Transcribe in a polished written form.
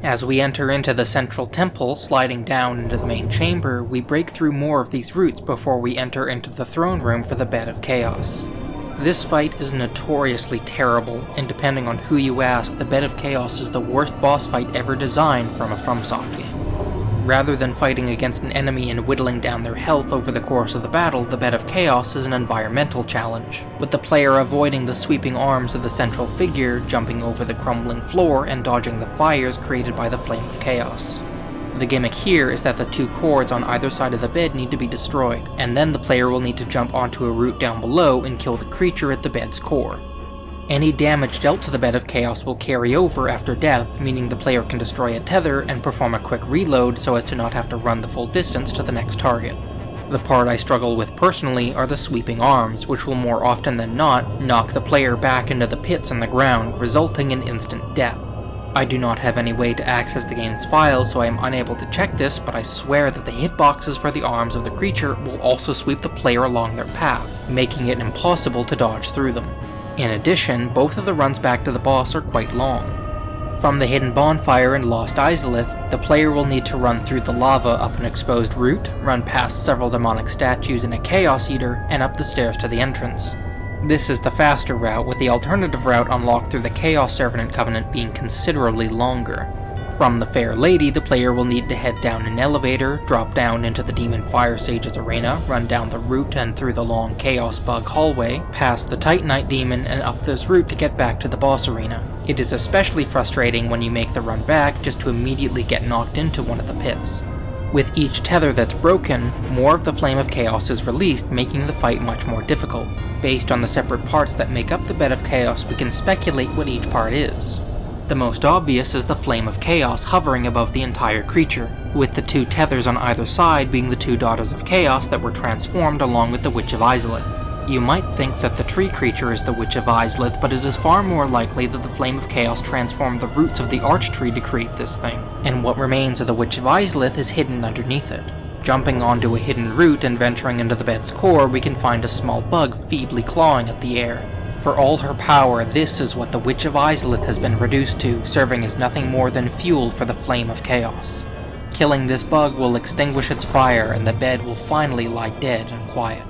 As we enter into the central temple, sliding down into the main chamber, we break through more of these routes before we enter into the throne room for the Bed of Chaos. This fight is notoriously terrible, and depending on who you ask, the Bed of Chaos is the worst boss fight ever designed from a FromSoft game. Rather than fighting against an enemy and whittling down their health over the course of the battle, the Bed of Chaos is an environmental challenge, with the player avoiding the sweeping arms of the central figure, jumping over the crumbling floor, and dodging the fires created by the Flame of Chaos. The gimmick here is that the two cords on either side of the bed need to be destroyed, and then the player will need to jump onto a route down below and kill the creature at the bed's core. Any damage dealt to the Bed of Chaos will carry over after death, meaning the player can destroy a tether and perform a quick reload so as to not have to run the full distance to the next target. The part I struggle with personally are the sweeping arms, which will more often than not knock the player back into the pits in the ground, resulting in instant death. I do not have any way to access the game's files, so I am unable to check this, but I swear that the hitboxes for the arms of the creature will also sweep the player along their path, making it impossible to dodge through them. In addition, both of the runs back to the boss are quite long. From the hidden bonfire in Lost Izalith, the player will need to run through the lava up an exposed route, run past several demonic statues and a Chaos Eater, and up the stairs to the entrance. This is the faster route, with the alternative route unlocked through the Chaos Servant Covenant being considerably longer. From the Fair Lady, the player will need to head down an elevator, drop down into the Demon Fire Sage's arena, run down the route and through the long Chaos Bug hallway, past the Titanite Demon, and up this route to get back to the boss arena. It is especially frustrating when you make the run back just to immediately get knocked into one of the pits. With each tether that's broken, more of the Flame of Chaos is released, making the fight much more difficult. Based on the separate parts that make up the Bed of Chaos, we can speculate what each part is. The most obvious is the Flame of Chaos hovering above the entire creature, with the two tethers on either side being the two Daughters of Chaos that were transformed along with the Witch of Izalith. You might think that the tree creature is the Witch of Izalith, but it is far more likely that the Flame of Chaos transformed the roots of the Arch Tree to create this thing, and what remains of the Witch of Izalith is hidden underneath it. Jumping onto a hidden route and venturing into the bed's core, we can find a small bug feebly clawing at the air. For all her power, this is what the Witch of Izalith has been reduced to, serving as nothing more than fuel for the Flame of Chaos. Killing this bug will extinguish its fire, and the bed will finally lie dead and quiet.